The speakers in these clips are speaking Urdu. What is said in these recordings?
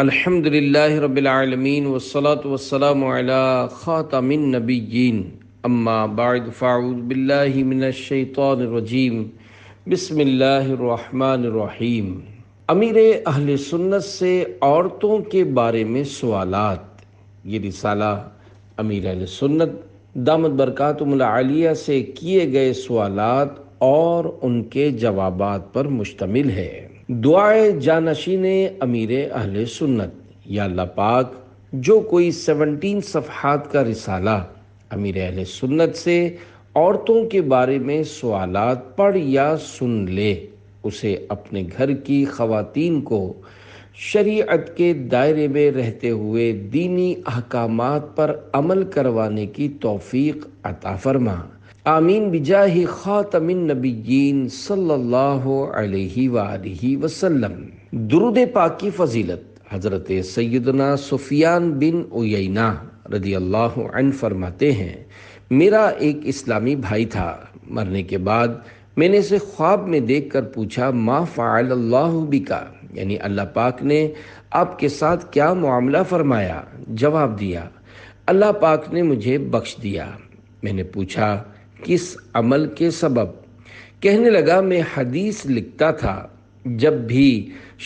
الحمد للہ رب العالمین والصلاة والسلام علی خاتم النبیین اما بعد فاعوذ باللہ من الشیطان الرجیم بسم اللہ الرحمن الرحیم۔ امیر اہل سنت سے عورتوں کے بارے میں سوالات، یہ رسالہ امیر اہل سنت دامت برکاتہم العالیہ سے کیے گئے سوالات اور ان کے جوابات پر مشتمل ہے۔ دعائے جانشین امیر اہل سنت۔ یا اللہ پاک، جو کوئی 17 صفحات کا رسالہ امیر اہل سنت سے عورتوں کے بارے میں سوالات پڑھ یا سن لے، اسے اپنے گھر کی خواتین کو شریعت کے دائرے میں رہتے ہوئے دینی احکامات پر عمل کروانے کی توفیق عطا فرما۔ آمین بجاہ خاتم النبیین صلی اللہ علیہ وآلہ وسلم۔ درود پاک کی فضیلت حضرت سیدنا سفیان بن عیینہ رضی اللہ عنہ فرماتے ہیں، میرا ایک اسلامی بھائی تھا، مرنے کے بعد میں نے اسے خواب میں دیکھ کر پوچھا، ما فعل اللہ بکا، یعنی اللہ پاک نے آپ کے ساتھ کیا معاملہ فرمایا؟ جواب دیا، اللہ پاک نے مجھے بخش دیا۔ میں نے پوچھا، کس عمل کے سبب؟ کہنے لگا، میں حدیث لکھتا تھا، جب بھی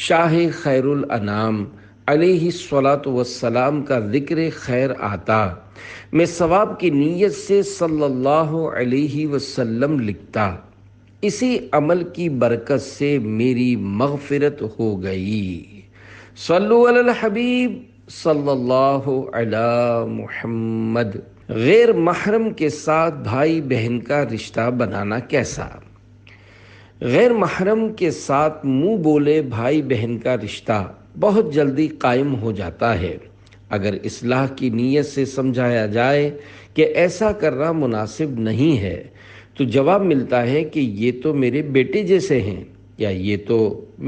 شاہ خیر الانام علیہ الصلاۃ والسلام کا ذکر خیر آتا، میں ثواب کی نیت سے صلی اللہ علیہ وسلم لکھتا، اسی عمل کی برکت سے میری مغفرت ہو گئی۔ صلو علی الحبیب صلی اللہ علی محمد۔ غیر محرم کے ساتھ بھائی بہن کا رشتہ بنانا کیسا؟ غیر محرم کے ساتھ منہ بولے بھائی بہن کا رشتہ بہت جلدی قائم ہو جاتا ہے، اگر اصلاح کی نیت سے سمجھایا جائے کہ ایسا کرنا مناسب نہیں ہے تو جواب ملتا ہے کہ یہ تو میرے بیٹے جیسے ہیں یا یہ تو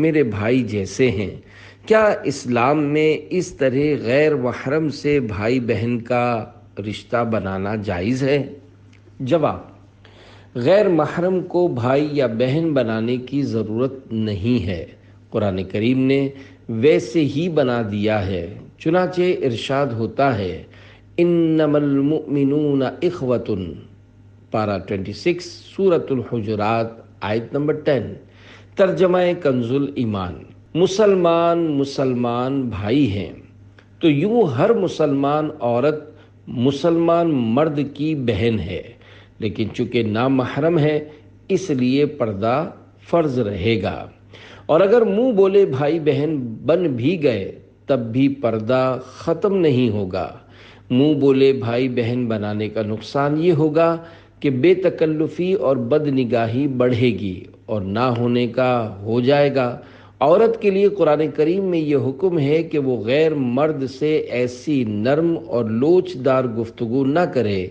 میرے بھائی جیسے ہیں۔ کیا اسلام میں اس طرح غیر محرم سے بھائی بہن کا رشتہ بنانا جائز ہے؟ جواب، غیر محرم کو بھائی یا بہن بنانے کی ضرورت نہیں ہے، قرآن کریم نے ویسے ہی بنا دیا ہے، چنانچہ ارشاد ہوتا ہے، انما المؤمنون اخوۃ، پارہ 26 سورۃ الحجرات آیت نمبر 10۔ ترجمہ کنز ایمان، مسلمان بھائی ہیں تو یوں ہر مسلمان عورت مسلمان مرد کی بہن ہے، لیکن چونکہ نامحرم ہے اس لیے پردہ فرض رہے گا، اور اگر منہ بولے بھائی بہن بن بھی گئے تب بھی پردہ ختم نہیں ہوگا۔ منہ بولے بھائی بہن بنانے کا نقصان یہ ہوگا کہ بے تکلفی اور بد نگاہی بڑھے گی اور نہ ہونے کا ہو جائے گا۔ عورت کے لیے قرآن کریم میں یہ حکم ہے کہ وہ غیر مرد سے ایسی نرم اور لوچ دار گفتگو نہ کرے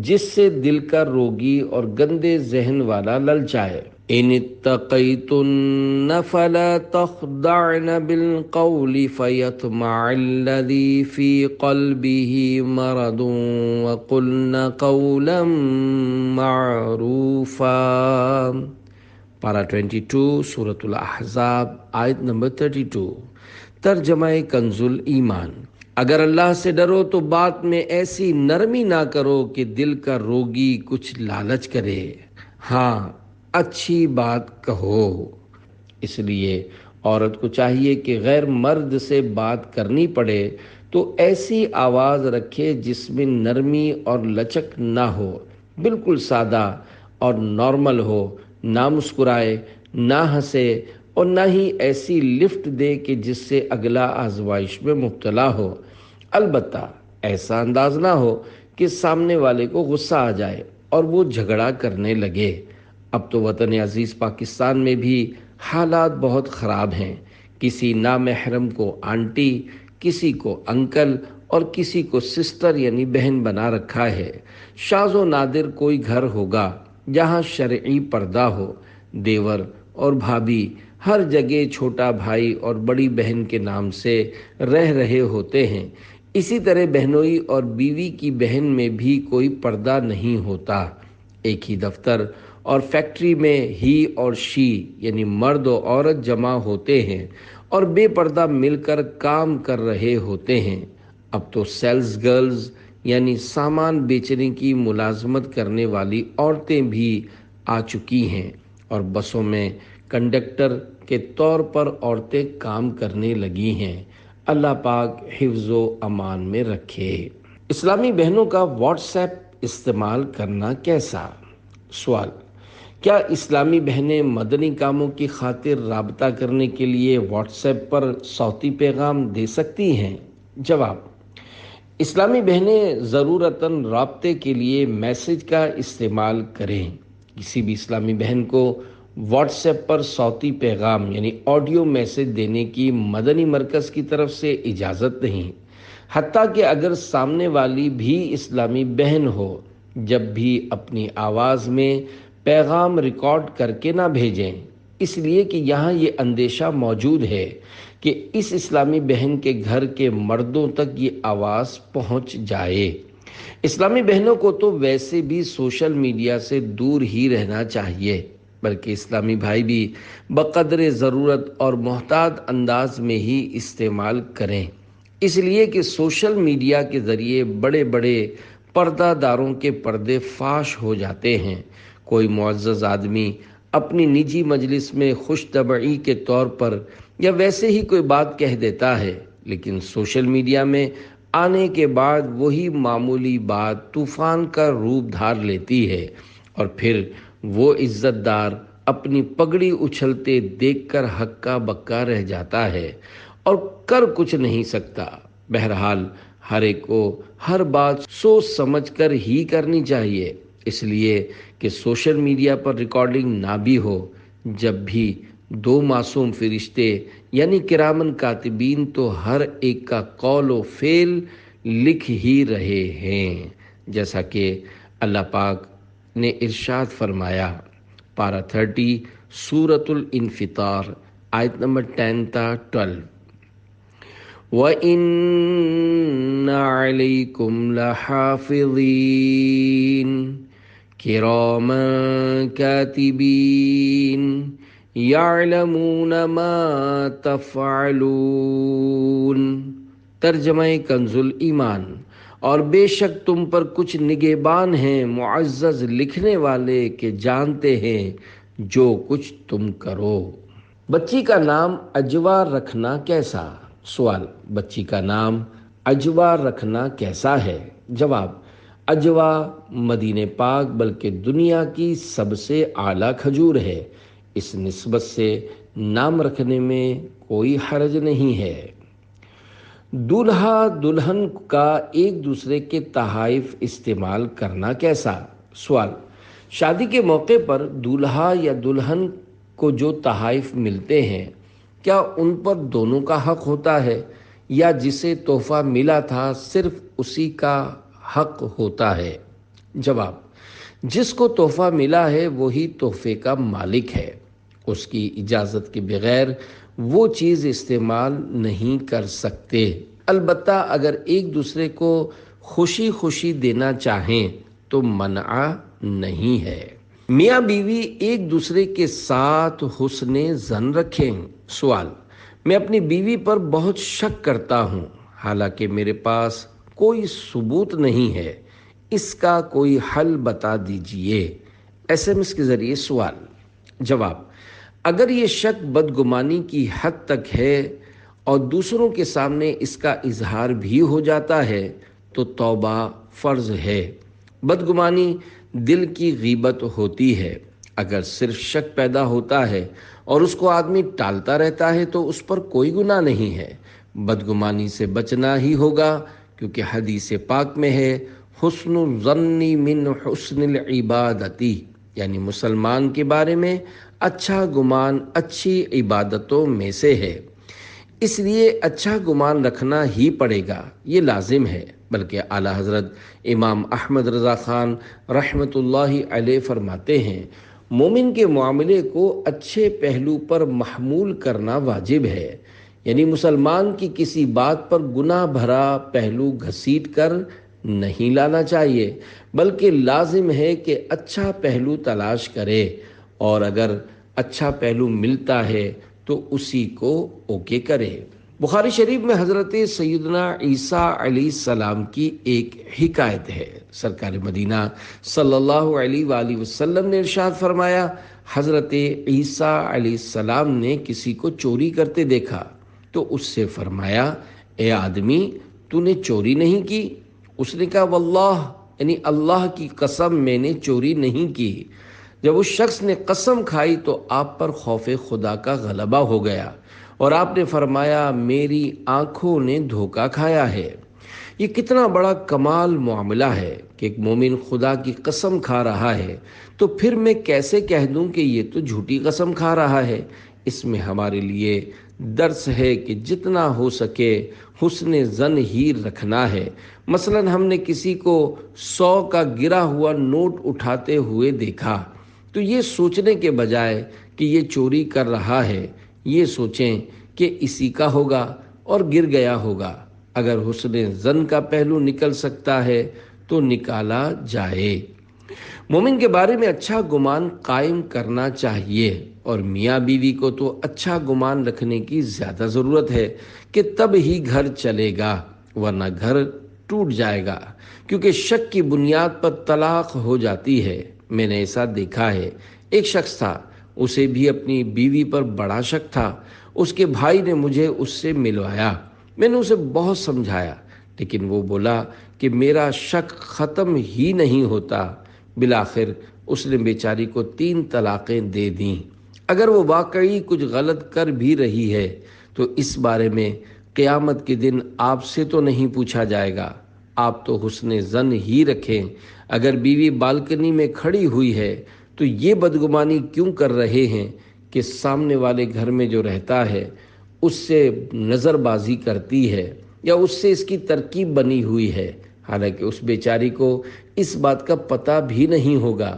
جس سے دل کا روگی اور گندے ذہن والا للچائے۔ ان اتقیتن فلا تخضعن بالقول فیطمع الذی فی قلبہ مرض وقلن قولا معروفا، پارہ 22 سورۃ الاحزاب آیت نمبر 32۔ ترجمہ کنز ایمان، اگر اللہ سے ڈرو تو بات میں ایسی نرمی نہ کرو کہ دل کا روگی کچھ لالچ کرے، ہاں اچھی بات کہو۔ اس لیے عورت کو چاہیے کہ غیر مرد سے بات کرنی پڑے تو ایسی آواز رکھے جس میں نرمی اور لچک نہ ہو، بالکل سادہ اور نارمل ہو، نہ مسکرائے، نہ ہنسے اور نہ ہی ایسی لفٹ دے کہ جس سے اگلا آزمائش میں مبتلا ہو۔ البتہ ایسا انداز نہ ہو کہ سامنے والے کو غصہ آ جائے اور وہ جھگڑا کرنے لگے۔ اب تو وطن عزیز پاکستان میں بھی حالات بہت خراب ہیں، کسی نامحرم کو آنٹی، کسی کو انکل اور کسی کو سسٹر یعنی بہن بنا رکھا ہے۔ شاذ و نادر کوئی گھر ہوگا جہاں شرعی پردہ ہو، دیور اور بھابھی ہر جگہ چھوٹا بھائی اور بڑی بہن کے نام سے رہ رہے ہوتے ہیں۔ اسی طرح بہنوئی اور بیوی کی بہن میں بھی کوئی پردہ نہیں ہوتا۔ ایک ہی دفتر اور فیکٹری میں ہی اور شی یعنی مرد و عورت جمع ہوتے ہیں اور بے پردہ مل کر کام کر رہے ہوتے ہیں۔ اب تو سیلز گرلز یعنی سامان بیچنے کی ملازمت کرنے والی عورتیں بھی آ چکی ہیں، اور بسوں میں کنڈکٹر کے طور پر عورتیں کام کرنے لگی ہیں۔ اللہ پاک حفظ و امان میں رکھے۔ اسلامی بہنوں کا واٹس ایپ استعمال کرنا کیسا؟ سوال: کیا اسلامی بہنیں مدنی کاموں کی خاطر رابطہ کرنے کے لیے واٹس ایپ پر صوتی پیغام دے سکتی ہیں؟ جواب: اسلامی بہنیں ضرورتاً رابطے کے لیے میسج کا استعمال کریں۔ کسی بھی اسلامی بہن کو واٹس ایپ پر صوتی پیغام یعنی آڈیو میسج دینے کی مدنی مرکز کی طرف سے اجازت نہیں، حتیٰ کہ اگر سامنے والی بھی اسلامی بہن ہو، جب بھی اپنی آواز میں پیغام ریکارڈ کر کے نہ بھیجیں، اس لیے کہ یہاں یہ اندیشہ موجود ہے کہ اس اسلامی بہن کے گھر کے مردوں تک یہ آواز پہنچ جائے۔ اسلامی بہنوں کو تو ویسے بھی سوشل میڈیا سے دور ہی رہنا چاہیے، بلکہ اسلامی بھائی بھی بقدر ضرورت اور محتاط انداز میں ہی استعمال کریں، اس لیے کہ سوشل میڈیا کے ذریعے بڑے بڑے پردہ داروں کے پردے فاش ہو جاتے ہیں۔ کوئی معزز آدمی اپنی نجی مجلس میں خوش طبعی کے طور پر یا ویسے ہی کوئی بات کہہ دیتا ہے، لیکن سوشل میڈیا میں آنے کے بعد وہی معمولی بات طوفان کا روپ دھار لیتی ہے، اور پھر وہ عزت دار اپنی پگڑی اچھلتے دیکھ کر ہکا بکا رہ جاتا ہے اور کر کچھ نہیں سکتا۔ بہرحال ہر ایک کو ہر بات سوچ سمجھ کر ہی کرنی چاہیے، اس لیے کہ سوشل میڈیا پر ریکارڈنگ نہ بھی ہو۔ جب بھی دو معصوم فرشتے یعنی کرامن کاتبین تو ہر ایک کا قول و فعل لکھ ہی رہے ہیں، جیسا کہ اللہ پاک نے ارشاد فرمایا، پارہ 30 سورۃ الانفطار، آیت نمبر 10 تا 12، وَإِنَّ عَلَيْكُمْ لَحَافِظِينَ كِرَامًا كَاتِبِينَ يَعْلَمُونَ مَا تَفْعَلُونَ۔ ترجمہ کنز ایمان: اور بے شک تم پر کچھ نگہبان ہیں معزز لکھنے والے کہ جانتے ہیں جو کچھ تم کرو۔ بچی کا نام اجوا رکھنا کیسا؟ سوال: بچی کا نام اجوا رکھنا کیسا ہے؟ جواب: اجوا مدینہ پاک بلکہ دنیا کی سب سے اعلیٰ کھجور ہے، اس نسبت سے نام رکھنے میں کوئی حرج نہیں ہے۔ دولہا دلہن کا ایک دوسرے کے تحائف استعمال کرنا کیسا؟ سوال: شادی کے موقع پر دولہا یا دلہن کو جو تحائف ملتے ہیں، کیا ان پر دونوں کا حق ہوتا ہے، یا جسے تحفہ ملا تھا صرف اسی کا حق ہوتا ہے؟ جواب: جس کو تحفہ ملا ہے وہی تحفے کا مالک ہے، اس کی اجازت کے بغیر وہ چیز استعمال نہیں کر سکتے، البتہ اگر ایک دوسرے کو خوشی خوشی دینا چاہیں تو منع نہیں ہے۔ میاں بیوی ایک دوسرے کے ساتھ حسن ظن رکھیں۔ سوال: میں اپنی بیوی پر بہت شک کرتا ہوں، حالانکہ میرے پاس کوئی ثبوت نہیں ہے، اس کا کوئی حل بتا دیجئے۔ SMS کے ذریعے سوال۔ جواب: اگر یہ شک بدگمانی کی حد تک ہے اور دوسروں کے سامنے اس کا اظہار بھی ہو جاتا ہے تو توبہ فرض ہے۔ بدگمانی دل کی غیبت ہوتی ہے۔ اگر صرف شک پیدا ہوتا ہے اور اس کو آدمی ٹالتا رہتا ہے تو اس پر کوئی گناہ نہیں ہے۔ بدگمانی سے بچنا ہی ہوگا، کیونکہ حدیث پاک میں ہے، حسن الظن من حسن العبادتی، یعنی مسلمان کے بارے میں اچھا گمان اچھی عبادتوں میں سے ہے۔ اس لیے اچھا گمان رکھنا ہی پڑے گا، یہ لازم ہے۔ بلکہ اعلیٰ حضرت امام احمد رضا خان رحمۃ اللہ علیہ فرماتے ہیں، مومن کے معاملے کو اچھے پہلو پر محمول کرنا واجب ہے، یعنی مسلمان کی کسی بات پر گناہ بھرا پہلو گھسیٹ کر نہیں لانا چاہیے، بلکہ لازم ہے کہ اچھا پہلو تلاش کرے، اور اگر اچھا پہلو ملتا ہے تو تو اسی کو اوکے کرے۔ بخاری شریف میں حضرت سیدنا عیسیٰ علیہ السلام کی ایک حکایت ہے۔ سرکار مدینہ صلی اللہ علیہ وآلہ وسلم نے ارشاد فرمایا، حضرت عیسیٰ علیہ السلام نے کسی کو چوری کرتے دیکھا تو اس سے فرمایا، اے آدمی، تو نے چوری نہیں کی؟ اس نے کہا، واللہ، یعنی اللہ کی قسم، میں نے چوری نہیں کی۔ جب اس شخص نے قسم کھائی تو آپ پر خوف خدا کا غلبہ ہو گیا اور آپ نے فرمایا، میری آنکھوں نے دھوکہ کھایا ہے۔ یہ کتنا بڑا کمال معاملہ ہے کہ ایک مومن خدا کی قسم کھا رہا ہے تو پھر میں کیسے کہہ دوں کہ یہ تو جھوٹی قسم کھا رہا ہے۔ اس میں ہمارے لیے درس ہے کہ جتنا ہو سکے حسن ظن ہی رکھنا ہے۔ مثلا ہم نے کسی کو 100 کا گرا ہوا نوٹ اٹھاتے ہوئے دیکھا تو یہ سوچنے کے بجائے کہ یہ چوری کر رہا ہے، یہ سوچیں کہ اسی کا ہوگا اور گر گیا ہوگا۔ اگر حسن ظن کا پہلو نکل سکتا ہے تو نکالا جائے۔ مومن کے بارے میں اچھا گمان قائم کرنا چاہیے، اور میاں بیوی کو تو اچھا گمان رکھنے کی زیادہ ضرورت ہے کہ تب ہی گھر چلے گا، ورنہ گھر ٹوٹ جائے گا، کیونکہ شک کی بنیاد پر طلاق ہو جاتی ہے۔ میں نے ایسا دیکھا ہے، ایک شخص تھا، اسے بھی اپنی بیوی پر بڑا شک تھا۔ اس کے بھائی نے مجھے اس سے ملوایا، میں نے اسے بہت سمجھایا، لیکن وہ بولا کہ میرا شک ختم ہی نہیں ہوتا۔ بالآخر اس نے بیچاری کو 3 طلاقیں دے دیں۔ اگر وہ واقعی کچھ غلط کر بھی رہی ہے تو اس بارے میں قیامت کے دن آپ سے تو نہیں پوچھا جائے گا۔ آپ تو حسن ظن ہی رکھیں۔ اگر بیوی بالکنی میں کھڑی ہوئی ہے تو یہ بدگمانی کیوں کر رہے ہیں کہ سامنے والے گھر میں جو رہتا ہے اس سے نظر بازی کرتی ہے یا اس سے اس کی ترکیب بنی ہوئی ہے، حالانکہ اس بیچاری کو اس بات کا پتہ بھی نہیں ہوگا۔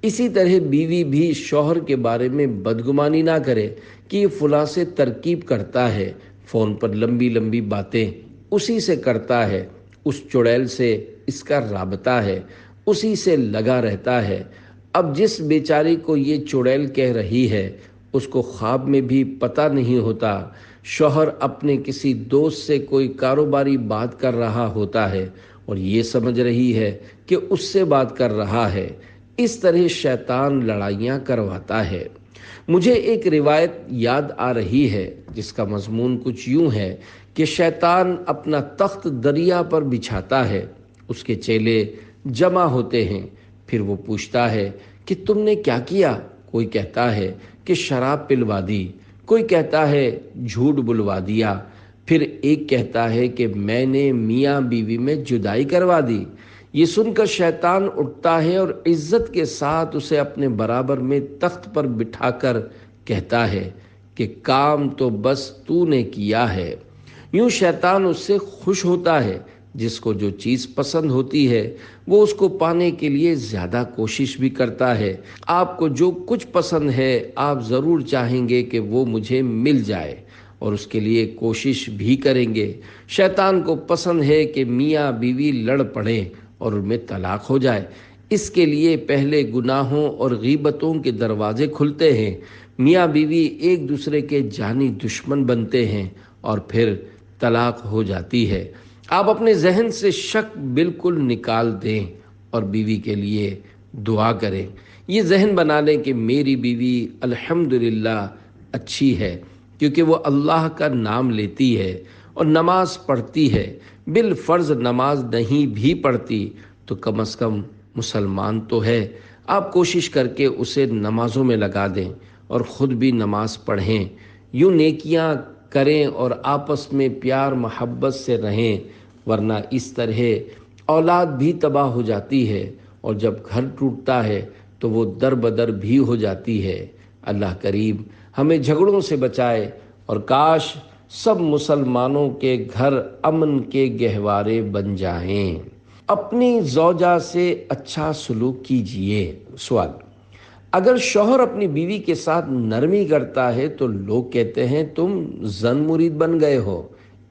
اسی طرح بیوی بھی شوہر کے بارے میں بدگمانی نہ کرے کہ یہ فلاں سے ترکیب کرتا ہے، فون پر لمبی لمبی باتیں اسی سے کرتا ہے، اس چڑیل سے اس کا رابطہ ہے، اسی سے لگا رہتا ہے۔ اب جس بیچاری کو یہ چڑیل کہہ رہی ہے اس کو خواب میں بھی پتہ نہیں ہوتا، شوہر اپنے کسی دوست سے کوئی کاروباری بات کر رہا ہوتا ہے اور یہ سمجھ رہی ہے کہ اس سے بات کر رہا ہے۔ اس طرح شیطان لڑائیاں کرواتا ہے۔ مجھے ایک روایت یاد آ رہی ہے جس کا مضمون کچھ یوں ہے کہ شیطان اپنا تخت دریا پر بچھاتا ہے، اس کے چیلے جمع ہوتے ہیں، پھر وہ پوچھتا ہے کہ تم نے کیا کیا؟ کوئی کہتا ہے کہ شراب پلوا دی، کوئی کہتا ہے جھوٹ بلوا دیا، پھر ایک کہتا ہے کہ میں نے میاں بیوی میں جدائی کروا دی۔ یہ سن کر شیطان اٹھتا ہے اور عزت کے ساتھ اسے اپنے برابر میں تخت پر بٹھا کر کہتا ہے کہ کام تو بس تو نے کیا ہے۔ یوں شیطان اس سے خوش ہوتا ہے۔ جس کو جو چیز پسند ہوتی ہے وہ اس کو پانے کے لیے زیادہ کوشش بھی کرتا ہے۔ آپ کو جو کچھ پسند ہے آپ ضرور چاہیں گے کہ وہ مجھے مل جائے اور اس کے لیے کوشش بھی کریں گے۔ شیطان کو پسند ہے کہ میاں بیوی لڑ پڑیں اور ان میں طلاق ہو جائے۔ اس کے لیے پہلے گناہوں اور غیبتوں کے دروازے کھلتے ہیں، میاں بیوی ایک دوسرے کے جانی دشمن بنتے ہیں اور پھر طلاق ہو جاتی ہے۔ آپ اپنے ذہن سے شک بالکل نکال دیں اور بیوی کے لیے دعا کریں۔ یہ ذہن بنا لیں کہ میری بیوی الحمدللہ اچھی ہے، کیونکہ وہ اللہ کا نام لیتی ہے اور نماز پڑھتی ہے۔ بالفرض نماز نہیں بھی پڑھتی تو کم از کم مسلمان تو ہے۔ آپ کوشش کر کے اسے نمازوں میں لگا دیں اور خود بھی نماز پڑھیں۔ یوں نیکیاں کریں اور آپس میں پیار محبت سے رہیں، ورنہ اس طرح اولاد بھی تباہ ہو جاتی ہے اور جب گھر ٹوٹتا ہے تو وہ در بدر بھی ہو جاتی ہے۔ اللہ کریم ہمیں جھگڑوں سے بچائے اور کاش سب مسلمانوں کے گھر امن کے گہوارے بن جائیں۔ اپنی زوجہ سے اچھا سلوک کیجیے۔ سوال: اگر شوہر اپنی بیوی کے ساتھ نرمی کرتا ہے تو لوگ کہتے ہیں تم زن مرید بن گئے ہو،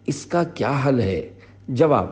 اس کا کیا حل ہے؟ جواب: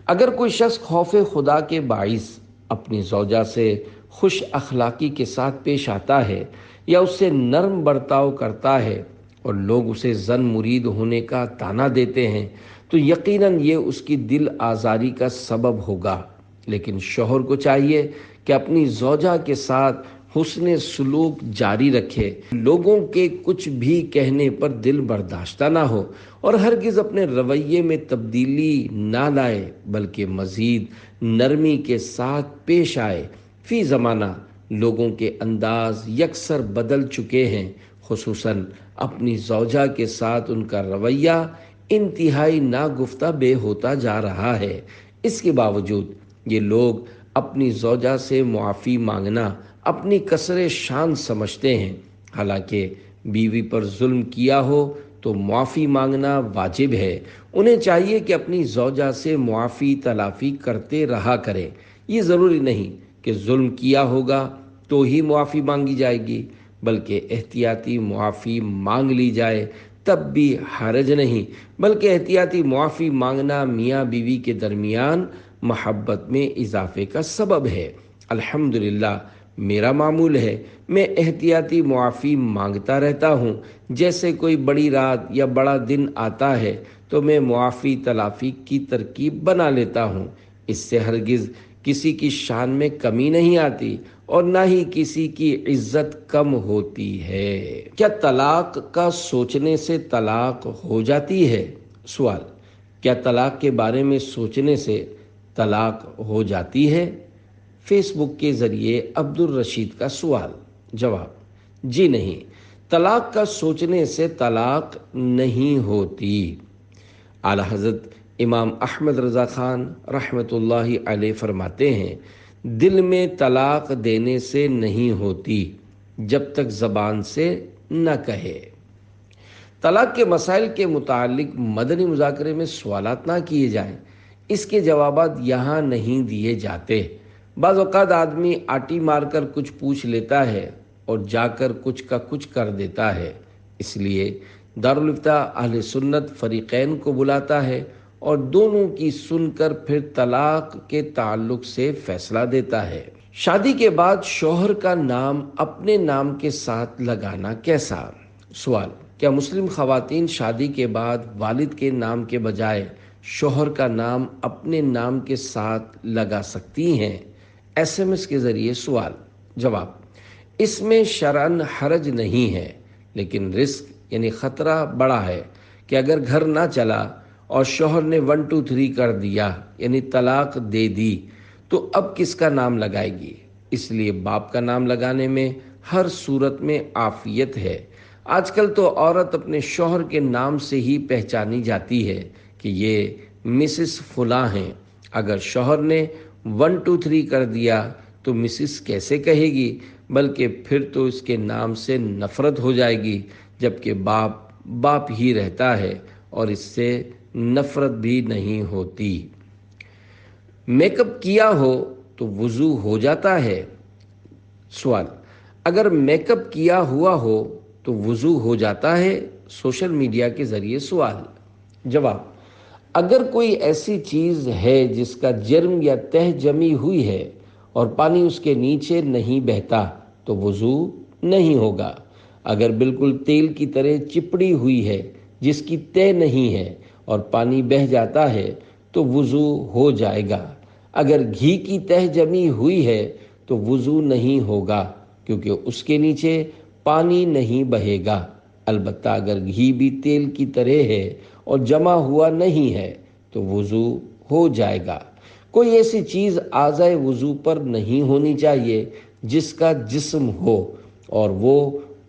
اگر کوئی شخص خوف خدا کے باعث اپنی زوجہ سے خوش اخلاقی کے ساتھ پیش آتا ہے یا اس سے نرم برتاؤ کرتا ہے، اور لوگ اسے زن مرید ہونے کا تانا دیتے ہیں تو یقیناً یہ اس کی دل آزاری کا سبب ہوگا۔ لیکن شوہر کو چاہیے کہ اپنی زوجہ کے ساتھ حسن سلوک جاری رکھے، لوگوں کے کچھ بھی کہنے پر دل برداشتہ نہ ہو اور ہرگز اپنے رویے میں تبدیلی نہ لائے، بلکہ مزید نرمی کے ساتھ پیش آئے۔ فی زمانہ لوگوں کے انداز یکسر بدل چکے ہیں، خصوصاً اپنی زوجہ کے ساتھ ان کا رویہ انتہائی ناگفتہ بے ہوتا جا رہا ہے۔ اس کے باوجود یہ لوگ اپنی زوجہ سے معافی مانگنا اپنی کسر شان سمجھتے ہیں، حالانکہ بیوی پر ظلم کیا ہو تو معافی مانگنا واجب ہے۔ انہیں چاہیے کہ اپنی زوجہ سے معافی تلافی کرتے رہا کریں۔ یہ ضروری نہیں کہ ظلم کیا ہوگا تو ہی معافی مانگی جائے گی، بلکہ احتیاطی معافی مانگ لی جائے تب بھی حرج نہیں، بلکہ احتیاطی معافی مانگنا میاں بیوی کے درمیان محبت میں اضافے کا سبب ہے۔ الحمدللہ میرا معمول ہے، میں احتیاطی معافی مانگتا رہتا ہوں۔ جیسے کوئی بڑی رات یا بڑا دن آتا ہے تو میں معافی تلافی کی ترکیب بنا لیتا ہوں۔ اس سے ہرگز کسی کی شان میں کمی نہیں آتی اور نہ ہی کسی کی عزت کم ہوتی ہے۔ کیا طلاق کا سوچنے سے طلاق ہو جاتی ہے؟ سوال: کیا طلاق کے بارے میں سوچنے سے طلاق ہو جاتی ہے؟ فیس بک کے ذریعے عبد الرشید کا سوال۔ جواب: جی نہیں، طلاق کا سوچنے سے طلاق نہیں ہوتی۔ اعلیٰ حضرت امام احمد رضا خان رحمۃ اللہ علیہ فرماتے ہیں، دل میں طلاق دینے سے نہیں ہوتی جب تک زبان سے نہ کہے۔ طلاق کے مسائل کے متعلق مدنی مذاکرے میں سوالات نہ کیے جائیں، اس کے جوابات یہاں نہیں دیے جاتے۔ بعض اوقات آدمی آٹی مار کر کچھ پوچھ لیتا ہے اور جا کر کچھ کا کچھ کر دیتا ہے، اس لیے دارالافتاء اہل سنت فریقین کو بلاتا ہے اور دونوں کی سن کر پھر طلاق کے تعلق سے فیصلہ دیتا ہے۔ شادی کے بعد شوہر کا نام اپنے نام کے ساتھ لگانا کیسا؟ سوال: کیا مسلم خواتین شادی کے بعد والد کے نام کے بجائے شوہر کا نام اپنے نام کے ساتھ لگا سکتی ہیں؟ SMS کے ذریعے سوال۔ جواب: اس میں شرعاً حرج نہیں ہے، لیکن رسک یعنی خطرہ بڑا ہے کہ اگر گھر نہ چلا اور شوہر نے 1 2 3 کر دیا یعنی طلاق دے دی تو اب کس کا نام لگائے گی؟ اس لیے باپ کا نام لگانے میں ہر صورت میں عافیت ہے۔ آج کل تو عورت اپنے شوہر کے نام سے ہی پہچانی جاتی ہے کہ یہ مسز فلاں ہیں۔ اگر شوہر نے 1 2 3 کر دیا تو مسز کیسے کہے گی، بلکہ پھر تو اس کے نام سے نفرت ہو جائے گی، جبکہ باپ ہی رہتا ہے اور اس سے نفرت بھی نہیں ہوتی۔ میک اپ کیا ہو تو وضو ہو جاتا ہے؟ سوال: اگر میک اپ کیا ہوا ہو تو وضو ہو جاتا ہے؟ سوشل میڈیا کے ذریعے سوال۔ جواب: اگر کوئی ایسی چیز ہے جس کا جرم یا تہ جمی ہوئی ہے اور پانی اس کے نیچے نہیں بہتا تو وضو نہیں ہوگا۔ اگر بالکل تیل کی طرح چپڑی ہوئی ہے جس کی تہ نہیں ہے اور پانی بہہ جاتا ہے تو وضو ہو جائے گا۔ اگر گھی کی تہ جمی ہوئی ہے تو وضو نہیں ہوگا، کیونکہ اس کے نیچے پانی نہیں بہے گا۔ البتہ اگر گھی بھی تیل کی طرح ہے اور جمع ہوا نہیں ہے تو وضو ہو جائے گا۔ کوئی ایسی چیز اعضائے وضو پر نہیں ہونی چاہیے جس کا جسم ہو اور وہ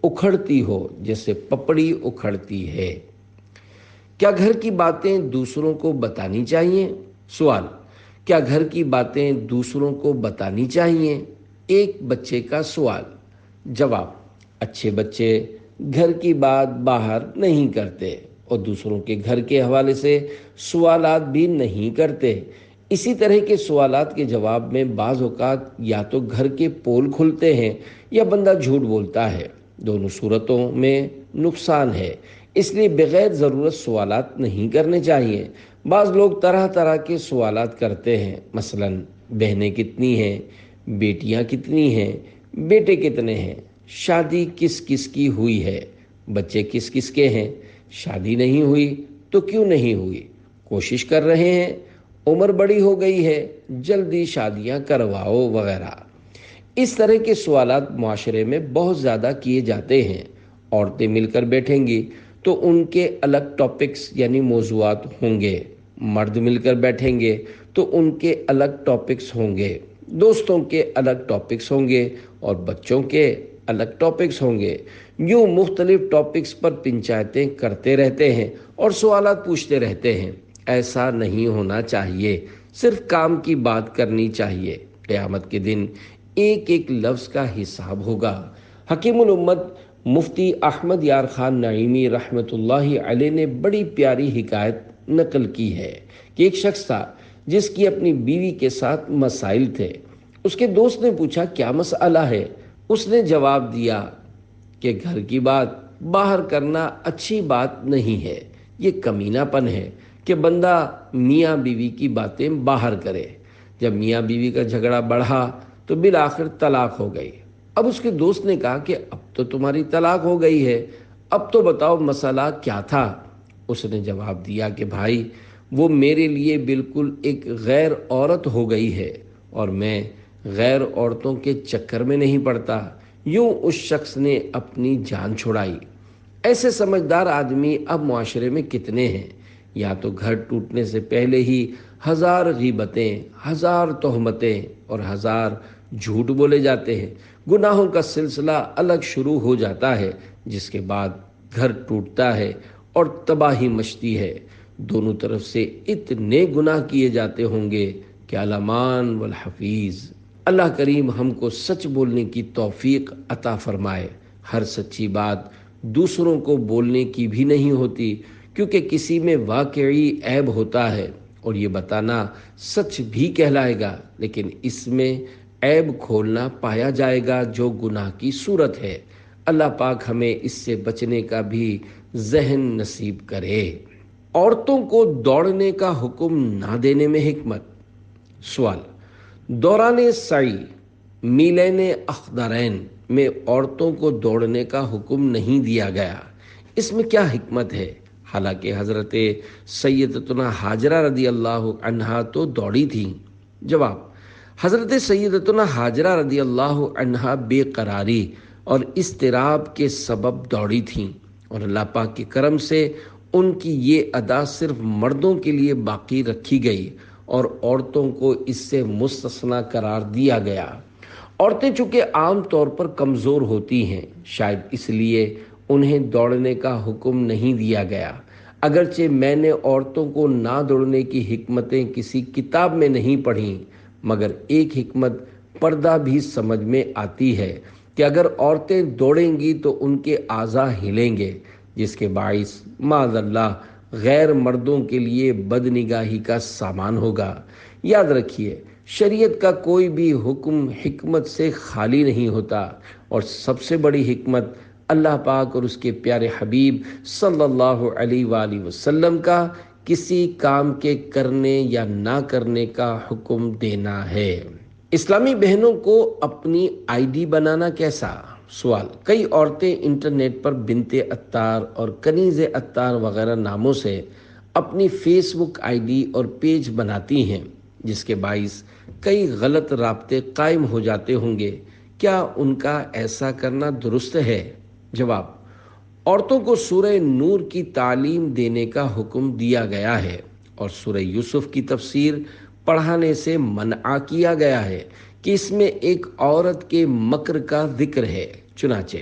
اکھڑتی ہو جیسے پپڑی اکھڑتی ہے۔ کیا گھر کی باتیں دوسروں کو بتانی چاہیے؟ سوال: کیا گھر کی باتیں دوسروں کو بتانی چاہیے؟ ایک بچے کا سوال۔ جواب: اچھے بچے گھر کی بات باہر نہیں کرتے اور دوسروں کے گھر کے حوالے سے سوالات بھی نہیں کرتے۔ اسی طرح کے سوالات کے جواب میں بعض اوقات یا تو گھر کے پول کھلتے ہیں یا بندہ جھوٹ بولتا ہے۔ دونوں صورتوں میں نقصان ہے، اس لیے بغیر ضرورت سوالات نہیں کرنے چاہیے۔ بعض لوگ طرح طرح کے سوالات کرتے ہیں، مثلا بہنیں کتنی ہیں، بیٹیاں کتنی ہیں، بیٹے کتنے ہیں، شادی کس کس کی ہوئی ہے، بچے کس کس کے ہیں، شادی نہیں ہوئی تو کیوں نہیں ہوئی، کوشش کر رہے ہیں، عمر بڑی ہو گئی ہے، جلدی شادیاں کرواؤ وغیرہ۔ اس طرح کے سوالات معاشرے میں بہت زیادہ کیے جاتے ہیں۔ عورتیں مل کر بیٹھیں گی تو ان کے الگ ٹاپکس یعنی موضوعات ہوں گے، مرد مل کر بیٹھیں گے تو ان کے الگ ٹاپکس ہوں گے، دوستوں کے الگ ٹاپکس ہوں گے اور بچوں کے الگ ٹاپکس ہوں گے۔ یوں مختلف ٹاپکس پر پنچایتیں کرتے رہتے ہیں اور سوالات پوچھتے رہتے ہیں۔ ایسا نہیں ہونا چاہیے، صرف کام کی بات کرنی چاہیے۔ قیامت کے دن ایک ایک لفظ کا حساب ہوگا۔ حکیم الامت مفتی احمد یار خان نعیمی رحمۃ اللہ علیہ نے بڑی پیاری حکایت نقل کی ہے کہ ایک شخص تھا جس کی اپنی بیوی کے ساتھ مسائل تھے۔ اس کے دوست نے پوچھا کیا مسئلہ ہے؟ اس نے جواب دیا کہ گھر کی بات باہر کرنا اچھی بات نہیں ہے، یہ کمینہ پن ہے کہ بندہ میاں بیوی کی باتیں باہر کرے۔ جب میاں بیوی کا جھگڑا بڑھا تو بالآخر طلاق ہو گئی۔ اب اس کے دوست نے کہا کہ اب تو تمہاری طلاق ہو گئی ہے، اب تو بتاؤ مسئلہ کیا تھا؟ اس نے جواب دیا کہ بھائی وہ میرے لیے بالکل ایک غیر عورت ہو گئی ہے اور میں غیر عورتوں کے چکر میں نہیں پڑتا۔ یوں اس شخص نے اپنی جان چھڑائی۔ ایسے سمجھدار آدمی اب معاشرے میں کتنے ہیں؟ یا تو گھر ٹوٹنے سے پہلے ہی ہزار غیبتیں، ہزار تہمتیں اور ہزار جھوٹ بولے جاتے ہیں، گناہوں کا سلسلہ الگ شروع ہو جاتا ہے، جس کے بعد گھر ٹوٹتا ہے اور تباہی مچتی ہے۔ دونوں طرف سے اتنے گناہ کیے جاتے ہوں گے کہ الامان والحفیظ۔ اللہ کریم ہم کو سچ بولنے کی توفیق عطا فرمائے۔ ہر سچی بات دوسروں کو بولنے کی بھی نہیں ہوتی، کیونکہ کسی میں واقعی عیب ہوتا ہے اور یہ بتانا سچ بھی کہلائے گا، لیکن اس میں عیب کھولنا پایا جائے گا جو گناہ کی صورت ہے۔ اللہ پاک ہمیں اس سے بچنے کا بھی ذہن نصیب کرے۔ عورتوں کو دوڑنے کا حکم نہ دینے میں حکمت۔ سوال: دوران سعی میلین اخضرین میں عورتوں کو دوڑنے کا حکم نہیں دیا گیا، اس میں کیا حکمت ہے؟ حالانکہ حضرت سیدتنا حاجرہ رضی اللہ عنہا تو دوڑی تھیں۔ جواب: حضرت سیدتنا حاجرہ رضی اللہ عنہا بے قراری اور اضطراب کے سبب دوڑی تھیں اور اللہ پاک کے کرم سے ان کی یہ ادا صرف مردوں کے لیے باقی رکھی گئی اور عورتوں کو اس سے مستثنی قرار دیا گیا۔ عورتیں چونکہ عام طور پر کمزور ہوتی ہیں، شاید اس لیے انہیں دوڑنے کا حکم نہیں دیا گیا۔ اگرچہ میں نے عورتوں کو نہ دوڑنے کی حکمتیں کسی کتاب میں نہیں پڑھیں، مگر ایک حکمت پردہ بھی سمجھ میں آتی ہے کہ اگر عورتیں دوڑیں گی تو ان کے اعضاء ہلیں گے، جس کے باعث معاذ اللہ غیر مردوں کے لیے بدنگاہی کا سامان ہوگا۔ یاد رکھیے، شریعت کا کوئی بھی حکم حکمت سے خالی نہیں ہوتا، اور سب سے بڑی حکمت اللہ پاک اور اس کے پیارے حبیب صلی اللہ علیہ وآلہ وسلم کا کسی کام کے کرنے یا نہ کرنے کا حکم دینا ہے۔ اسلامی بہنوں کو اپنی آئی ڈی بنانا کیسا؟ سوال: کئی عورتیں انٹرنیٹ پر بنت عطار اور کنیز عطار وغیرہ ناموں سے اپنی فیس بک آئی ڈی اور پیج بناتی ہیں، جس کے باعث کئی غلط رابطے قائم ہو جاتے ہوں گے۔ کیا ان کا ایسا کرنا درست ہے؟ جواب: عورتوں کو سورہ نور کی تعلیم دینے کا حکم دیا گیا ہے اور سورہ یوسف کی تفسیر پڑھانے سے منع کیا گیا ہے کہ اس میں ایک عورت کے مکر کا ذکر ہے۔ چنانچہ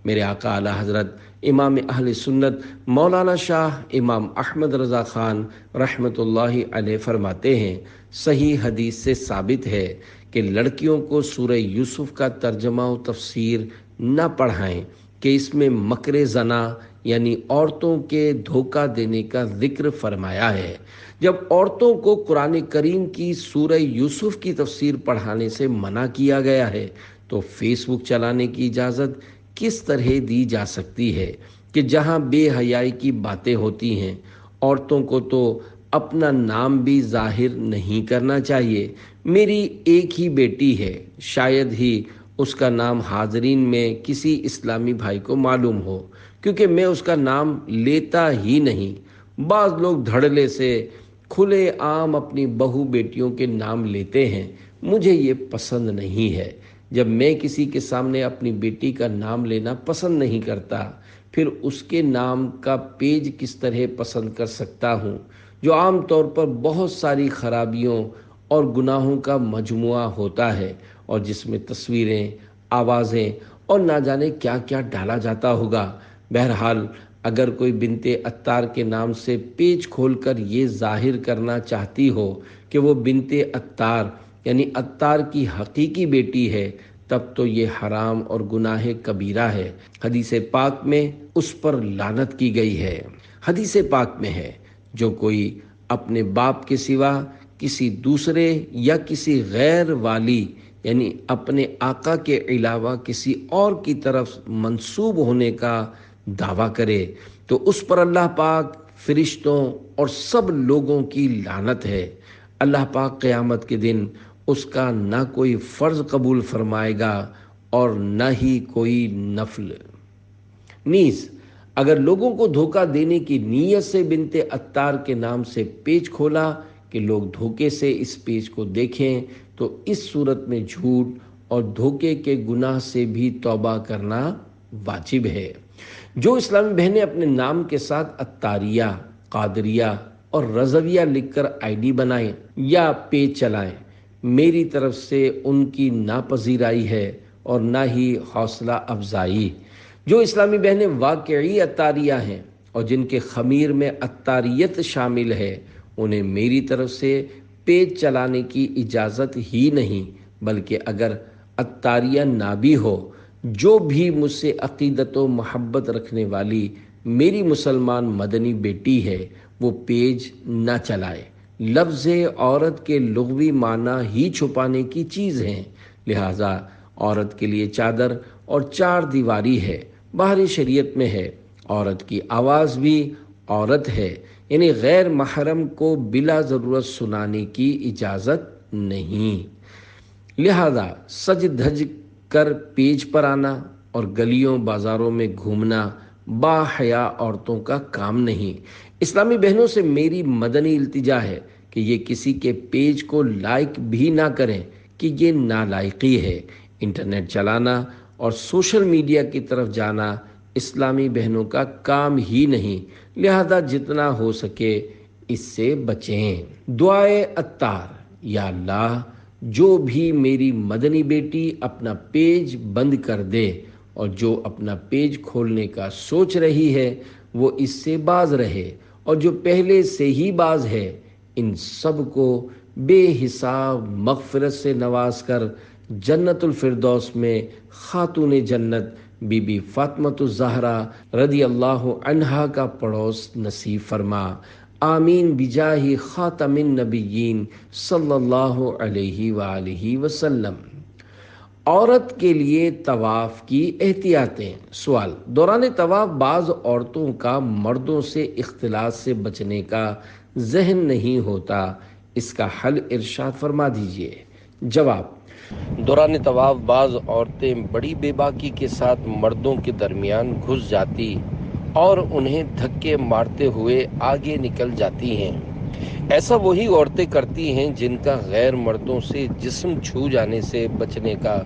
میرے آقا اعلی حضرت امام اہل سنت مولانا شاہ امام احمد رضا خان رحمۃ اللہ علیہ فرماتے ہیں، صحیح حدیث سے ثابت ہے کہ لڑکیوں کو سورہ یوسف کا ترجمہ و تفسیر نہ پڑھائیں کہ اس میں مکر زنا یعنی عورتوں کے دھوکہ دینے کا ذکر فرمایا ہے۔ جب عورتوں کو قرآن کریم کی سورہ یوسف کی تفسیر پڑھانے سے منع کیا گیا ہے تو فیس بک چلانے کی اجازت کس طرح دی جا سکتی ہے کہ جہاں بے حیائی کی باتیں ہوتی ہیں؟ عورتوں کو تو اپنا نام بھی ظاہر نہیں کرنا چاہیے۔ میری ایک ہی بیٹی ہے، شاید ہی اس کا نام حاضرین میں کسی اسلامی بھائی کو معلوم ہو، کیونکہ میں اس کا نام لیتا ہی نہیں۔ بعض لوگ دھڑلے سے کھلے عام اپنی بہو بیٹیوں کے نام لیتے ہیں، مجھے یہ پسند نہیں ہے۔ جب میں کسی کے سامنے اپنی بیٹی کا نام لینا پسند نہیں کرتا، پھر اس کے نام کا پیج کس طرح پسند کر سکتا ہوں، جو عام طور پر بہت ساری خرابیوں اور گناہوں کا مجموعہ ہوتا ہے، اور جس میں تصویریں، آوازیں اور نہ جانے کیا کیا ڈالا جاتا ہوگا۔ بہرحال اگر کوئی بنت عطار کے نام سے پیج کھول کر یہ ظاہر کرنا چاہتی ہو کہ وہ بنت عطار یعنی عطار کی حقیقی بیٹی ہے، تب تو یہ حرام اور گناہ کبیرہ ہے۔ حدیث پاک میں اس پر لعنت کی گئی ہے۔ حدیث پاک میں ہے، جو کوئی اپنے باپ کے سوا کسی دوسرے یا کسی غیر والی یعنی اپنے آقا کے علاوہ کسی اور کی طرف منسوب ہونے کا دعویٰ کرے تو اس پر اللہ پاک، فرشتوں اور سب لوگوں کی لعنت ہے۔ اللہ پاک قیامت کے دن اس کا نہ کوئی فرض قبول فرمائے گا اور نہ ہی کوئی نفل۔ نیز اگر لوگوں کو دھوکہ دینے کی نیت سے بنت عطار کے نام سے پیج کھولا کہ لوگ دھوکے سے اس پیج کو دیکھیں، تو اس صورت میں جھوٹ اور دھوکے کے گناہ سے بھی توبہ کرنا واجب ہے۔ جو اسلامی بہنیں اپنے نام کے ساتھ عطاریہ، قادریہ اور رضویہ لکھ کر آئی ڈی بنائیں یا پیج چلائیں، میری طرف سے ان کی ناپذیرائی ہے اور نہ ہی حوصلہ افزائی۔ جو اسلامی بہنیں واقعی عطاریہ ہیں اور جن کے خمیر میں عطاریت شامل ہے، انہیں میری طرف سے پیج چلانے کی اجازت ہی نہیں، بلکہ اگر عطاریہ نہ بھی ہو، جو بھی مجھ سے عقیدت و محبت رکھنے والی میری مسلمان مدنی بیٹی ہے، وہ پیج نہ چلائے۔ لفظ عورت کے لغوی معنی ہی چھپانے کی چیز ہیں، لہٰذا عورت کے لیے چادر اور چار دیواری ہے۔ باہر شریعت میں ہے، عورت کی آواز بھی عورت ہے، یعنی غیر محرم کو بلا ضرورت سنانے کی اجازت نہیں۔ لہذا سج دھج کر پیج پر آنا اور گلیوں بازاروں میں گھومنا با حیا عورتوں کا کام نہیں۔ اسلامی بہنوں سے میری مدنی التجا ہے کہ یہ کسی کے پیج کو لائک بھی نہ کریں کہ یہ نالائقی ہے۔ انٹرنیٹ چلانا اور سوشل میڈیا کی طرف جانا اسلامی بہنوں کا کام ہی نہیں، لہذا جتنا ہو سکے اس سے بچیں۔ دعائے عطار: یا اللہ، جو بھی میری مدنی بیٹی اپنا پیج بند کر دے اور جو اپنا پیج کھولنے کا سوچ رہی ہے، وہ اس سے باز رہے، اور جو پہلے سے ہی باز ہے، ان سب کو بے حساب مغفرت سے نواز کر جنت الفردوس میں خاتون جنت بی بی فاطمۃ الزہرا رضی اللہ عنہا کا پڑوس نصیب فرما۔ آمین بجاہ خاتم النبیین صلی اللہ علیہ وآلہ وسلم۔ عورت کے لیے طواف کی احتیاطیں۔ سوال: دوران طواف بعض عورتوں کا مردوں سے اختلاط سے بچنے کا ذہن نہیں ہوتا، اس کا حل ارشاد فرما دیجیے۔ جواب: دوران طواف بعض عورتیں بڑی بے باکی کے ساتھ مردوں کے درمیان گھس جاتی اور انہیں دھکے مارتے ہوئے آگے نکل جاتی ہیں۔ ایسا وہی عورتیں کرتی ہیں جن کا غیر مردوں سے جسم چھو جانے سے بچنے کا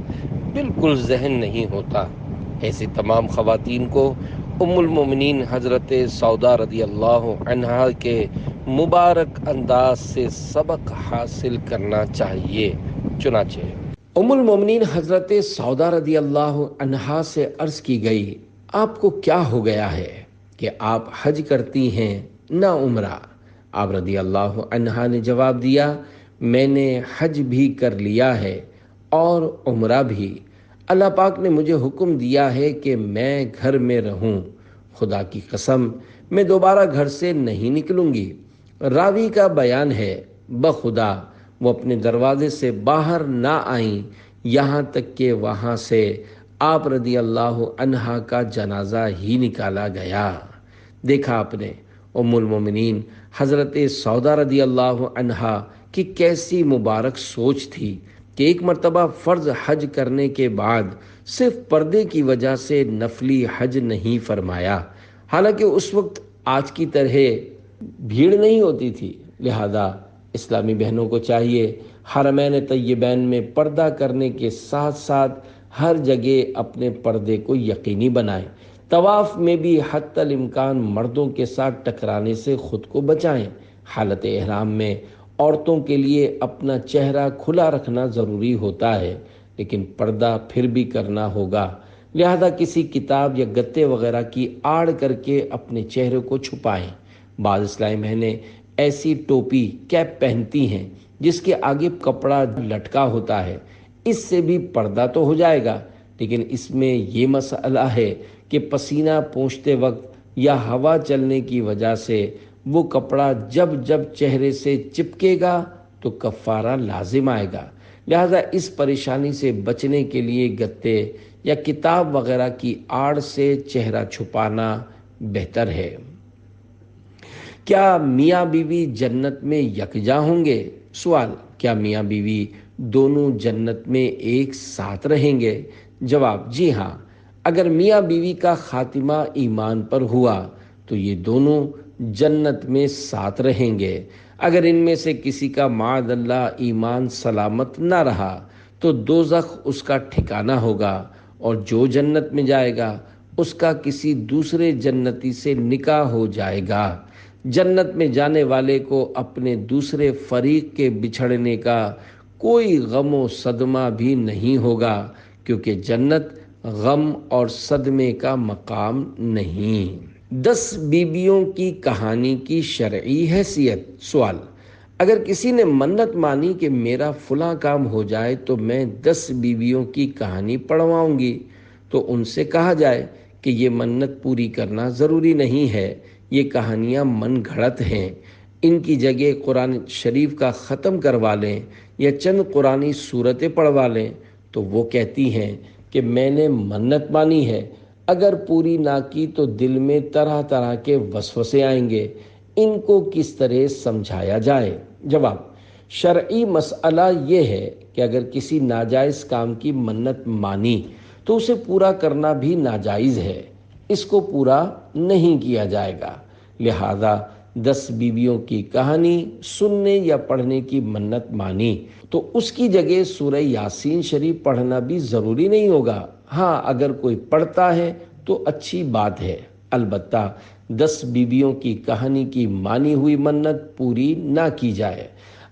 بالکل ذہن نہیں ہوتا۔ ایسی تمام خواتین کو ام المومنین حضرت سودا رضی اللہ عنہا کے مبارک انداز سے سبق حاصل کرنا چاہیے۔ چنانچہ ام المومنین حضرت سودا رضی اللہ عنہا سے عرض کی گئی، آپ کو کیا ہو گیا ہے کہ آپ حج کرتی ہیں نہ عمرہ؟ آپ رضی اللہ عنہا نے جواب دیا، میں نے حج بھی کر لیا ہے اور عمرہ بھی۔ اللہ پاک نے مجھے حکم دیا ہے کہ میں گھر میں رہوں۔ خدا کی قسم میں دوبارہ گھر سے نہیں نکلوں گی۔ راوی کا بیان ہے، بخدا وہ اپنے دروازے سے باہر نہ آئیں یہاں تک کہ وہاں سے آپ رضی اللہ عنہا کا جنازہ ہی نکالا گیا۔ دیکھا آپ نے ام المومنین حضرت سودا رضی اللہ عنہا کی کیسی مبارک سوچ تھی۔ کہ ایک مرتبہ فرض حج کرنے کے بعد صرف پردے کی وجہ سے نفلی حج نہیں فرمایا، حالانکہ اس وقت آج کی طرح بھیڑ نہیں ہوتی تھی۔ لہذا اسلامی بہنوں کو چاہیے حرمین طیبین میں پردہ کرنے کے ساتھ ساتھ ہر جگہ اپنے پردے کو یقینی بنائیں۔ طواف میں بھی حتی الامکان مردوں کے ساتھ ٹکرانے سے خود کو بچائیں۔ حالت احرام میں عورتوں کے لیے اپنا چہرہ کھلا رکھنا ضروری ہوتا ہے، لیکن پردہ پھر بھی کرنا ہوگا۔ لہذا کسی کتاب یا گتے وغیرہ کی آڑ کر کے اپنے چہرے کو چھپائیں۔ بعض اسلامی بہنیں ایسی ٹوپی کیپ پہنتی ہیں جس کے آگے کپڑا لٹکا ہوتا ہے، اس سے بھی پردہ تو ہو جائے گا، لیکن اس میں یہ مسئلہ ہے کہ پسینہ پوچھتے وقت یا ہوا چلنے کی وجہ سے وہ کپڑا جب جب چہرے سے چپکے گا تو کفارہ لازم آئے گا۔ لہذا اس پریشانی سے بچنے کے لیے گتے یا کتاب وغیرہ کی آڑ سے چہرہ چھپانا بہتر ہے۔ کیا میاں بیوی جنت میں یکجا ہوں گے؟ سوال، کیا میاں بیوی دونوں جنت میں ایک ساتھ رہیں گے؟ جواب، جی ہاں، اگر میاں بیوی کا خاتمہ ایمان پر ہوا تو یہ دونوں جنت میں ساتھ رہیں گے۔ اگر ان میں سے کسی کا معاذ اللہ ایمان سلامت نہ رہا تو دوزخ اس کا ٹھکانہ ہوگا، اور جو جنت میں جائے گا اس کا کسی دوسرے جنتی سے نکاح ہو جائے گا۔ جنت میں جانے والے کو اپنے دوسرے فریق کے بچھڑنے کا کوئی غم و صدمہ بھی نہیں ہوگا، کیونکہ جنت غم اور صدمے کا مقام نہیں۔ 10 بیویوں کی کہانی کی شرعی حیثیت۔ سوال، اگر کسی نے منت مانی کہ میرا فلاں کام ہو جائے تو میں 10 بیویوں کی کہانی پڑھواؤں گی، تو ان سے کہا جائے کہ یہ منت پوری کرنا ضروری نہیں ہے، یہ کہانیاں من گھڑت ہیں، ان کی جگہ قرآن شریف کا ختم کروا لیں یا چند قرآنی سورتیں پڑھوا لیں۔ تو وہ کہتی ہیں کہ میں نے منت مانی ہے، اگر پوری نہ کی تو دل میں طرح طرح کے وسوسے آئیں گے، ان کو کس طرح سمجھایا جائے؟ جواب، شرعی مسئلہ یہ ہے کہ اگر کسی ناجائز کام کی منت مانی تو اسے پورا کرنا بھی ناجائز ہے، اس کو پورا نہیں کیا جائے گا۔ لہذا 10 بیویوں کی کہانی سننے یا پڑھنے کی منت مانی تو اس کی جگہ سورہ یاسین شریف پڑھنا بھی ضروری نہیں ہوگا۔ ہاں، اگر کوئی پڑھتا ہے تو اچھی بات ہے، البتہ 10 بیویوں کی کہانی کی مانی ہوئی منت پوری نہ کی جائے۔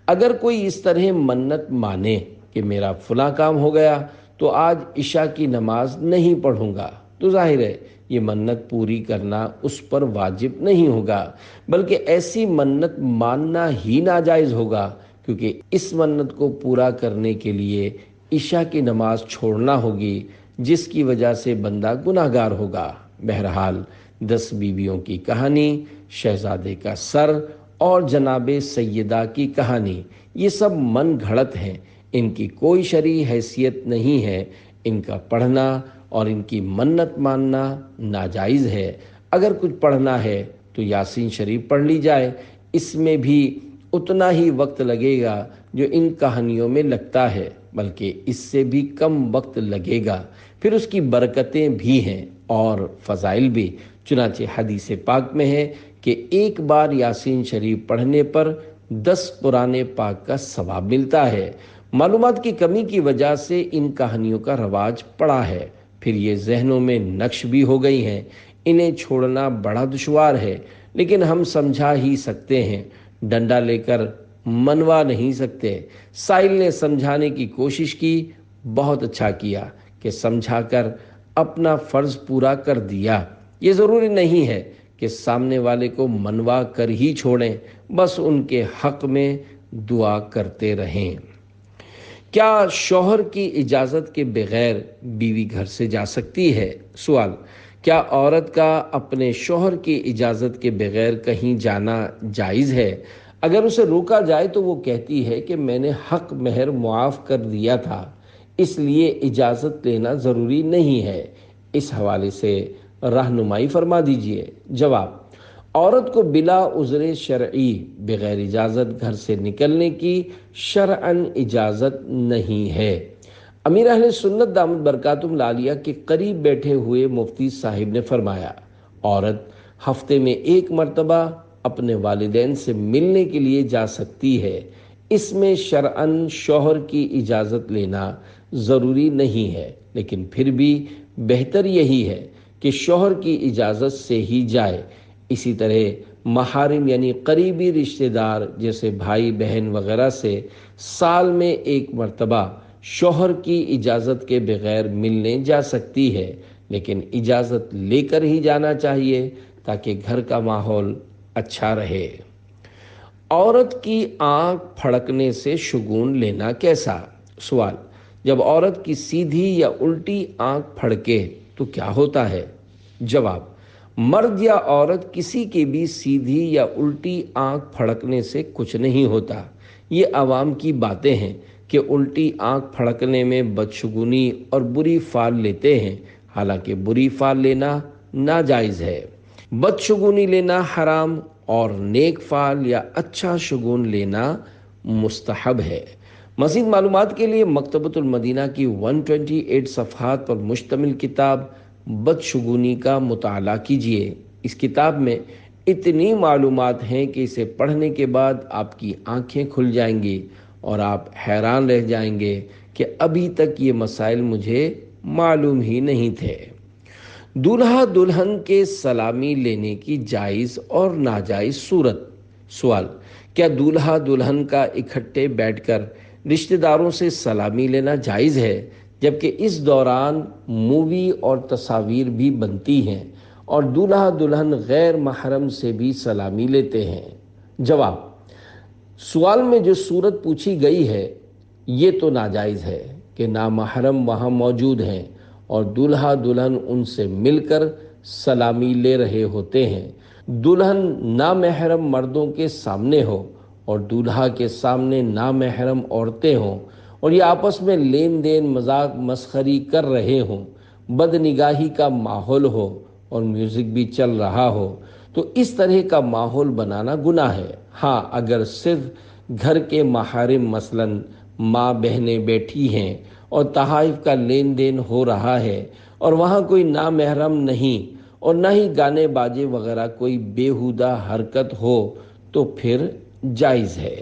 اگر کوئی اس طرح منت مانے کہ میرا فلاں کام ہو گیا تو آج عشاء کی نماز نہیں پڑھوں گا، تو ظاہر ہے یہ منت پوری کرنا اس پر واجب نہیں ہوگا، بلکہ ایسی منت ماننا ہی ناجائز ہوگا، کیونکہ اس منت کو پورا کرنے کے لیے عشاء کی نماز چھوڑنا ہوگی، جس کی وجہ سے بندہ گناہگار ہوگا۔ بہرحال 10 بیویوں کی کہانی، شہزادے کا سر اور جناب سیدہ کی کہانی، یہ سب من گھڑت ہیں، ان کی کوئی شرعی حیثیت نہیں ہے، ان کا پڑھنا اور ان کی منت ماننا ناجائز ہے۔ اگر کچھ پڑھنا ہے تو یاسین شریف پڑھ لی جائے، اس میں بھی اتنا ہی وقت لگے گا جو ان کہانیوں میں لگتا ہے، بلکہ اس سے بھی کم وقت لگے گا، پھر اس کی برکتیں بھی ہیں اور فضائل بھی۔ چنانچہ حدیث پاک میں ہے کہ ایک بار یاسین شریف پڑھنے پر 10 قرآن پاک کا ثواب ملتا ہے۔ معلومات کی کمی کی وجہ سے ان کہانیوں کا رواج پڑا ہے، پھر یہ ذہنوں میں نقش بھی ہو گئی ہیں، انہیں چھوڑنا بڑا دشوار ہے، لیکن ہم سمجھا ہی سکتے ہیں، ڈنڈا لے کر منوا نہیں سکتے۔ سائل نے سمجھانے کی کوشش کی، بہت اچھا کیا کہ سمجھا کر اپنا فرض پورا کر دیا۔ یہ ضروری نہیں ہے کہ سامنے والے کو منوا کر ہی چھوڑیں، بس ان کے حق میں دعا کرتے رہیں۔ کیا شوہر کی اجازت کے بغیر بیوی گھر سے جا سکتی ہے؟ سوال، کیا عورت کا اپنے شوہر کی اجازت کے بغیر کہیں جانا جائز ہے؟ اگر اسے روکا جائے تو وہ کہتی ہے کہ میں نے حق مہر معاف کر دیا تھا، اس لیے اجازت لینا ضروری نہیں ہے۔ اس حوالے سے رہنمائی فرما دیجیے۔ جواب، عورت کو بلا عذر شرعی بغیر اجازت گھر سے نکلنے کی شرعاً اجازت نہیں ہے۔ امیر اہل سنت دامت برکاتہم العالیہ کے قریب بیٹھے ہوئے مفتی صاحب نے فرمایا، عورت ہفتے میں 1 مرتبہ اپنے والدین سے ملنے کے لیے جا سکتی ہے۔ اس میں شرعاً شوہر کی اجازت لینا ضروری نہیں ہے، لیکن پھر بھی بہتر یہی ہے کہ شوہر کی اجازت سے ہی جائے۔ اسی طرح محارم یعنی قریبی رشتہ دار جیسے بھائی بہن وغیرہ سے سال میں 1 مرتبہ شوہر کی اجازت کے بغیر ملنے جا سکتی ہے، لیکن اجازت لے کر ہی جانا چاہیے تاکہ گھر کا ماحول اچھا رہے۔ عورت کی آنکھ پھڑکنے سے شگون لینا کیسا؟ سوال: جب عورت کی سیدھی یا الٹی آنکھ پھڑکے تو کیا ہوتا ہے؟ جواب: مرد یا عورت کسی کی بھی سیدھی یا الٹی آنکھ پھڑکنے سے کچھ نہیں ہوتا۔ یہ عوام کی باتیں ہیں کہ الٹی آنکھ پھڑکنے میں بدشگونی اور بری فال لیتے ہیں، حالانکہ بری فال لینا ناجائز ہے۔ بدشگونی لینا حرام اور نیک فال یا اچھا شگون لینا مستحب ہے۔ مزید معلومات کے لیے مکتبۃ المدینہ کی 128 صفحات پر مشتمل کتاب بدشگونی کا مطالعہ کیجیے۔ اس کتاب میں اتنی معلومات ہیں کہ اسے پڑھنے کے بعد آپ کی آنکھیں کھل جائیں گی اور آپ حیران رہ جائیں گے کہ ابھی تک یہ مسائل مجھے معلوم ہی نہیں تھے۔ دولہا دلہن کے سلامی لینے کی جائز اور ناجائز صورت۔ سوال: کیا دولہا دلہن کا اکٹھے بیٹھ کر رشتہ داروں سے سلامی لینا جائز ہے، جبکہ اس دوران مووی اور تصاویر بھی بنتی ہیں اور دولہا دلہن غیر محرم سے بھی سلامی لیتے ہیں؟ جواب: سوال میں جو صورت پوچھی گئی ہے یہ تو ناجائز ہے کہ نامحرم وہاں موجود ہیں اور دولہا دلہن ان سے مل کر سلامی لے رہے ہوتے ہیں۔ دلہن نامحرم مردوں کے سامنے ہو اور دولہا کے سامنے نامحرم عورتیں ہوں اور یہ آپس میں لین دین مذاق مسخری کر رہے ہوں، بد نگاہی کا ماحول ہو اور میوزک بھی چل رہا ہو، تو اس طرح کا ماحول بنانا گناہ ہے۔ ہاں، اگر صرف گھر کے محارم مثلاً ماں بہنیں بیٹھی ہیں اور تحائف کا لین دین ہو رہا ہے اور وہاں کوئی نامحرم نہیں اور نہ ہی گانے باجے وغیرہ کوئی بیہودہ حرکت ہو تو پھر جائز ہے۔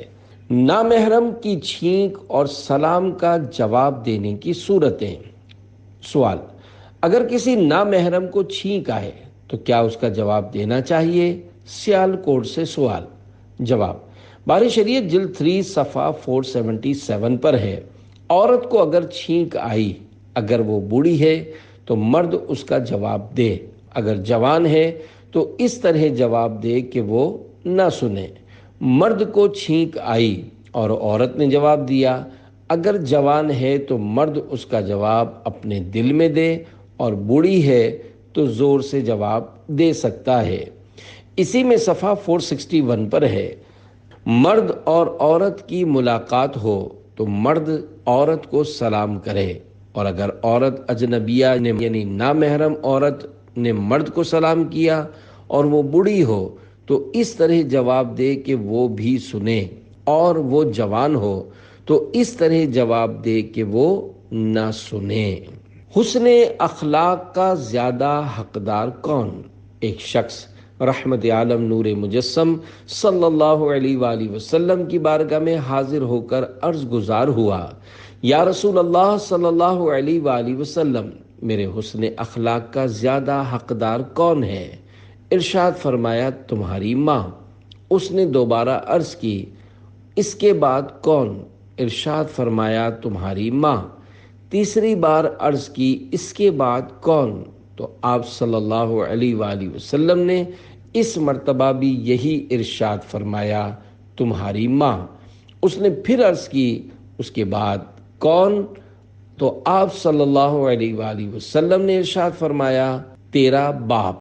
نامحرم کی چھینک اور سلام کا جواب دینے کی صورتیں۔ سوال: اگر کسی نامحرم کو چھینک آئے تو کیا اس کا جواب دینا چاہیے؟ سیال کوٹ سے سوال۔ جواب: بار شریعت جلد 3 صفحہ 477 پر ہے، عورت کو اگر چھینک آئی، اگر وہ بوڑھی ہے تو مرد اس کا جواب دے، اگر جوان ہے تو اس طرح جواب دے کہ وہ نہ سنے۔ مرد کو چھینک آئی اور عورت نے جواب دیا، اگر جوان ہے تو مرد اس کا جواب اپنے دل میں دے اور بوڑھی ہے تو زور سے جواب دے سکتا ہے۔ اسی میں صفحہ 461 پر ہے، مرد اور عورت کی ملاقات ہو تو مرد عورت کو سلام کرے، اور اگر عورت اجنبیہ نے یعنی نامحرم عورت نے مرد کو سلام کیا اور وہ بوڑھی ہو تو اس طرح جواب دے کہ وہ بھی سنے، اور وہ جوان ہو تو اس طرح جواب دے کہ وہ نہ سنے۔ حسن اخلاق کا زیادہ حقدار کون؟ ایک شخص رحمت عالم نور مجسم صلی اللہ علیہ وآلہ وسلم کی بارگاہ میں حاضر ہو کر عرض گزار ہوا، یا رسول اللہ صلی اللہ علیہ وآلہ وسلم، میرے حسن اخلاق کا زیادہ حقدار کون ہے؟ ارشاد فرمایا، تمہاری ماں۔ اس نے دوبارہ عرض کی، اس کے بعد کون؟ ارشاد فرمایا، تمہاری ماں۔ تیسری بار عرض کی، اس کے بعد کون؟ تو آپ صلی اللہ علیہ وآلہ وسلم نے اس مرتبہ بھی یہی ارشاد فرمایا، تمہاری ماں۔ اس نے پھر عرض کی، اس کے بعد کون؟ تو آپ صلی اللہ علیہ وآلہ وسلم نے ارشاد فرمایا، تیرا باپ۔